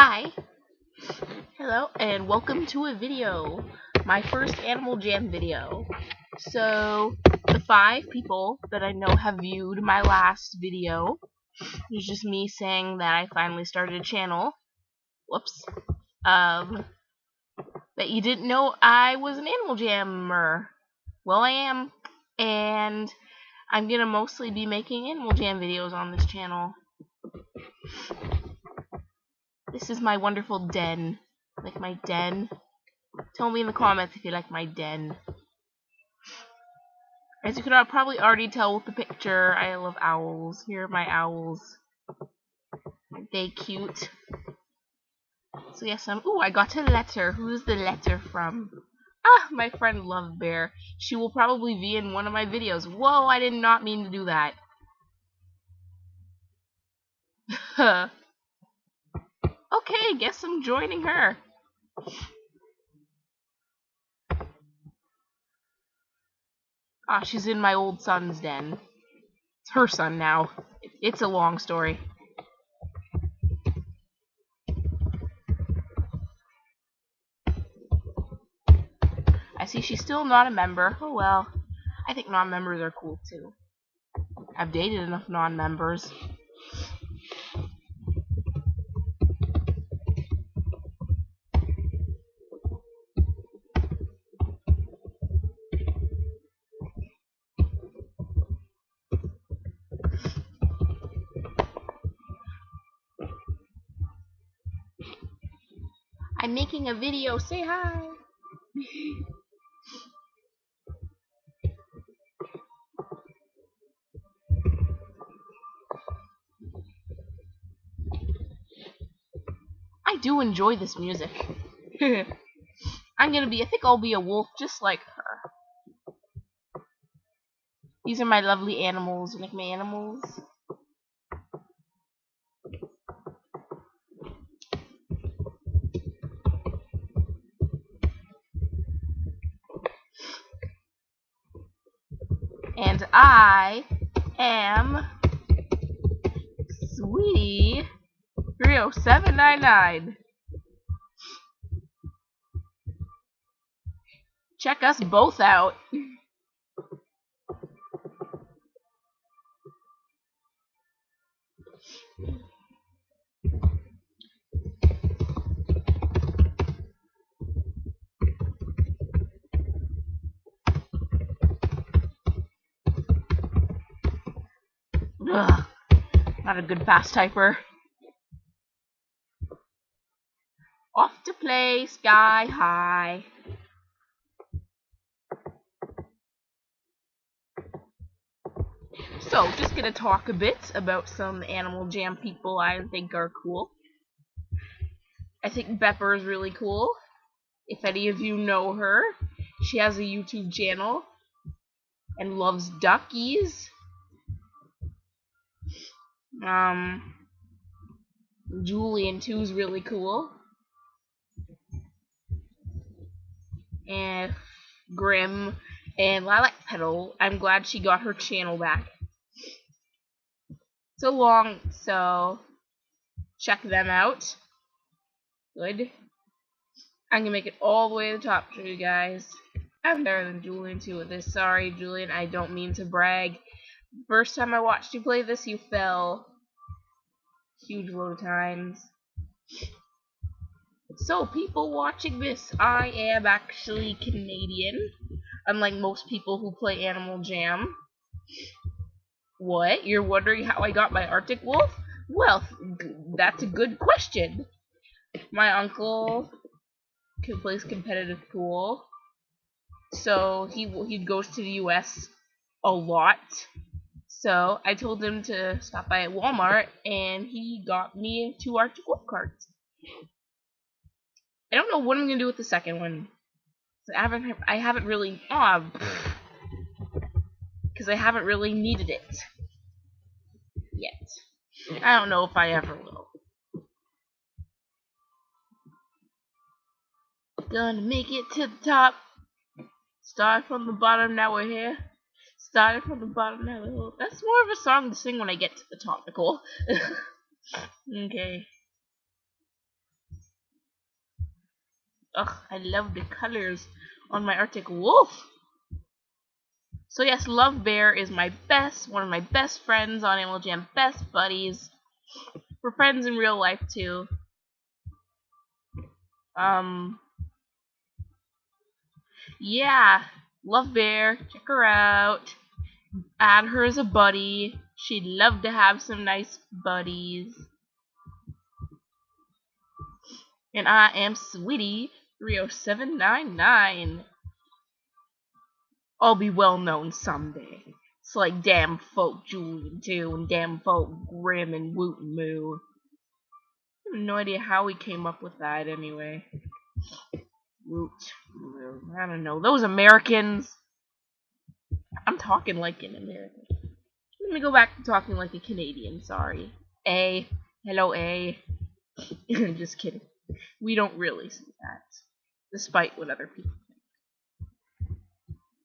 Hi, hello, and welcome to a video, my first Animal Jam video. So, the 5 people that I know have viewed my last video, it's just me saying that I finally started a channel, whoops, that you didn't know I was an Animal Jammer. Well, I am, and I'm gonna mostly be making Animal Jam videos on this channel. This is my wonderful den. Like my den? Tell me in the comments if you like my den. As you can probably already tell with the picture, I love owls. Here are my owls. Aren't they cute? So yes, ooh, I got a letter. Who's the letter from? Ah, my friend Lovebear. She will probably be in one of my videos. Whoa, I did not mean to do that. Okay, guess I'm joining her. Ah, she's in my old son's den. It's her son now. It's a long story. I see she's still not a member. Oh well. I think non-members are cool too. I've dated enough non-members. I'm making a video. Say hi. I do enjoy this music. I think I'll be a wolf just like her. These are my lovely animals. You like my animals? And I am Sweetie 30799. Check us both out. Ugh, not a good fast typer. Off to play sky high. So, just gonna talk a bit about some Animal Jam people I think are cool. I think Pepper is really cool. If any of you know her, she has a YouTube channel and loves duckies. Julian too is really cool. And Grim and Lilac Petal. I'm glad she got her channel back. So long, so check them out. Good. I'm gonna make it all the way to the top for you guys. I'm better than Julian too with this. Sorry, Julian, I don't mean to brag. First time I watched you play this, you fell huge load of times. So, people watching this, I am actually Canadian, unlike most people who play Animal Jam. What? You're wondering how I got my Arctic Wolf? Well, that's a good question. My uncle plays competitive pool, so he goes to the US a lot. So I told him to stop by at Walmart, and he got me 2 Arctic Wolf cards. I don't know what I'm gonna do with the second one. I haven't really because I haven't really needed it yet. I don't know if I ever will. Gonna make it to the top. Started from the bottom, now we're here. Started from the bottom, now we're here. That's more of a song to sing when I get to the top, Nicole. Okay. Ugh, I love the colors on my Arctic wolf. So yes, Lovebear is one of my best friends on Animal Jam, best buddies. We're friends in real life too. Yeah, Lovebear, check her out. Add her as a buddy. She'd love to have some nice buddies. And I am Sweetie 30799. I'll be well known someday. It's like damn folk Julian too, and damn folk Grim and Woot and Moo. I have no idea how we came up with that anyway. Woot, Moo. I don't know. Those Americans. I'm talking like an American. Let me go back to talking like a Canadian. Sorry. A. Hello, A. Just kidding. We don't really see that, despite what other people think.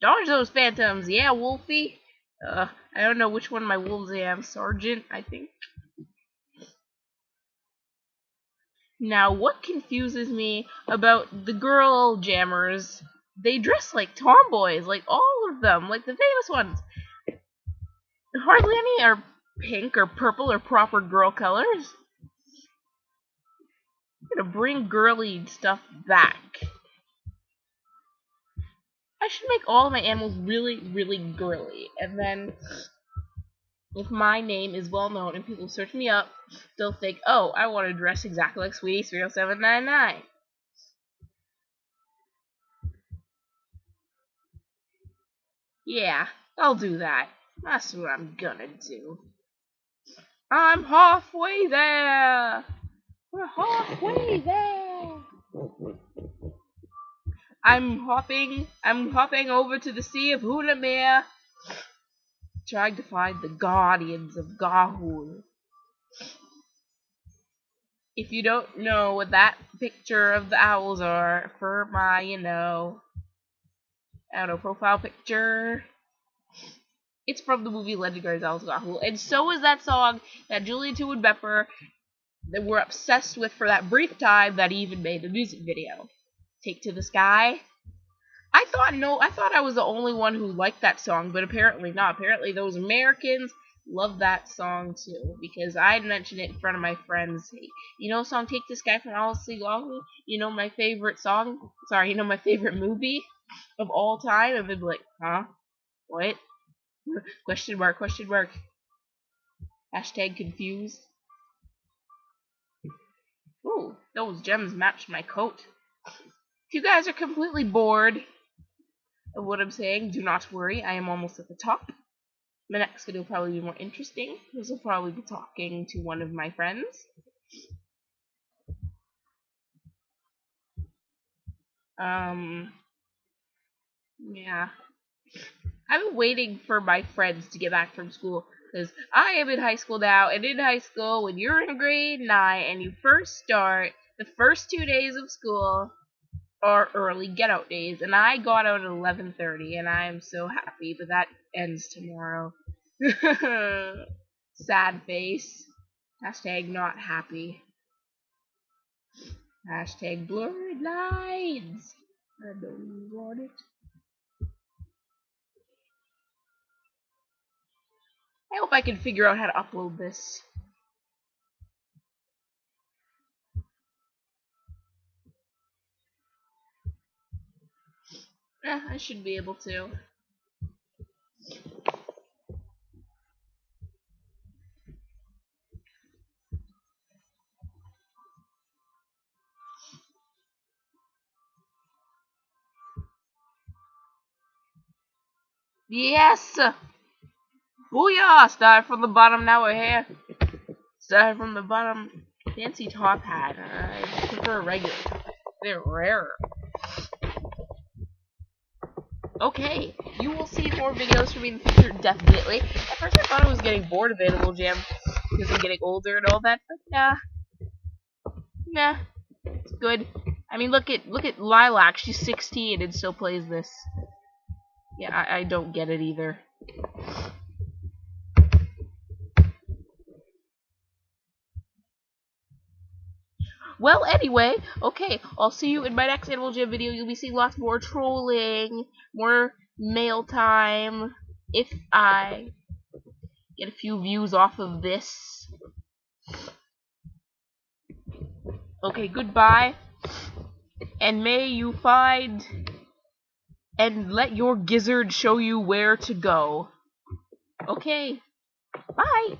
Dodge those phantoms, yeah, Wolfie. I don't know which one of my wolves I am. Sergeant, I think. Now, what confuses me about the girl jammers? They dress like tomboys, like all of them, like the famous ones. Hardly any are pink or purple or proper girl colors. I'm gonna bring girly stuff back. I should make all of my animals really, really girly, and then if my name is well known and people search me up, they'll think, oh, I want to dress exactly like Sweetie 30799. Yeah, I'll do that. That's what I'm gonna do. I'm halfway there! We're halfway there! I'm hopping over to the Sea of Hulamere, trying to find the guardians of Gahul. If you don't know what that picture of the owls are, for my, I don't know, profile picture, it's from the movie Legendary Owls of Gahul, and so is that song that Julie Two and Bepper that we're obsessed with for that brief time that he even made a music video. Take to the Sky. I thought I was the only one who liked that song, but apparently not. Apparently those Americans love that song too, because I had mentioned it in front of my friends. Hey, you know the song Take the Sky from Alice Gahul? You know my favorite song? Sorry, you know my favorite movie of all time? And they'd be like, huh? What? Question mark, question mark. Hashtag confused. Ooh, those gems match my coat. If you guys are completely bored of what I'm saying, do not worry. I am almost at the top. My next video will probably be more interesting. This will probably be talking to one of my friends. Yeah. I've been waiting for my friends to get back from school, because I am in high school now, and in high school, when you're in grade 9 and you first start, the first 2 days of school are early get-out days, and I got out at 11:30, and I am so happy, but that ends tomorrow. Sad face. Hashtag not happy. Hashtag blurred lines. I don't want it. I hope I can figure out how to upload this. I should be able to. Yes! Booyah! Start from the bottom, now we're here. Start from the bottom. Fancy top hat. I prefer a regular top hat. They're rarer. Okay, you will see more videos from me in the future, definitely. At first I thought I was getting bored of Animal Jam because I'm getting older and all that, but nah, it's good. I mean, look at Lilac. She's 16 and still plays this. Yeah, I don't get it either. Well, anyway, okay, I'll see you in my next Animal Jam video. You'll be seeing lots more trolling, more mail time, if I get a few views off of this. Okay, goodbye, and may you find and let your gizzard show you where to go. Okay, bye!